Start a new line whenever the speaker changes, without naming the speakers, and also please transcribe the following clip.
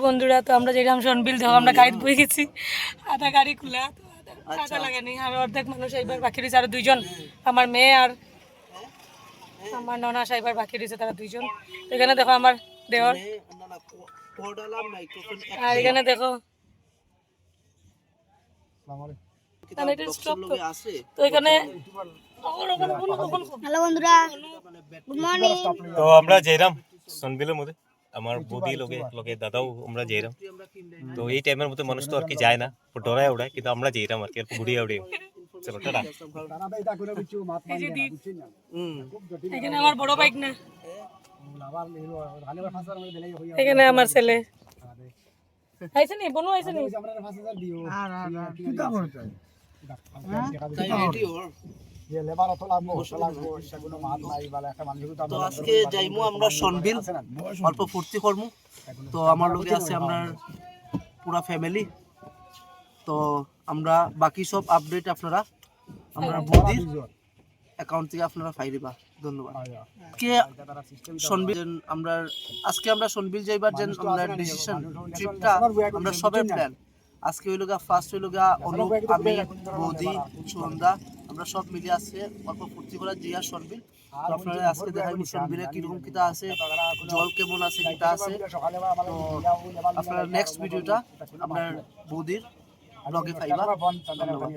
বন্ধুরা, তো আমরা যেরকম শোনবিল দেখো আমরা গাড়ি বই গেছি, আধা গাড়ি খোলা, আধা লাগানি, আমি অর্ধেক মানুষ এইবার বাকি রয়েছে, আর দুইজন আমার মেয়ে আর আমার ননা সাইবার বাকি রয়েছে, তারা দুইজন। এখানে দেখো আমার দেওর, আর এখানে দেখো তো এখানে
হ্যালো বন্ধুরা, গুড মর্নিং।
তো আমরা যাইরাম সনবিলের মধ্যে, আমার বৌদি লগে দাদাও আমরা যাইরাম। তো এই টাইমের মধ্যে মানুষ তো আর কি যায় না, ডরায় ওড়ায়, কিন্তু আমরা যাইরাম আর কি, আর ঘুরিয়ে উড়ে। চলো টাটা।
এখানে আমার বড় বাইক না, এখানে আমার ছেলে আইছে নি, বনু আইছে নি।
তো আজকে যাইমু আমরা সনবিল, অল্প ফুর্তি করমু। তো আমার লগে আছে আমরা পুরা ফ্যামিলি। তো আমরা বাকি সব আপডেট আপনারা আমরা বৌদির অ্যাকাউন্ট থেকে আপনারা পাইবা। ধন্যবাদ। কে সনবিল আমরা আজকে আমরা সনবিল যাইবার যে আমরা ডিসিশন ট্রিপটা আমরা সবের প্ল্যান। আজকে হইল গা ফার্স্ট হইল গা অনুপ, আমি, বৌদি, সন্ধ্যা, আমরা সব মিলে আজকে অল্প ফুর্তি করার জিয়া সনবিল। তো আপনারা আজকে দেখাইব সনবিলে কিরকম কিটা আছে, জল কেমন আছে, কিটা আছে। তো আপনারা নেক্সট ভিডিওটা আপনার বৌদির ব্লগে পাইবা। ধন্যবাদ।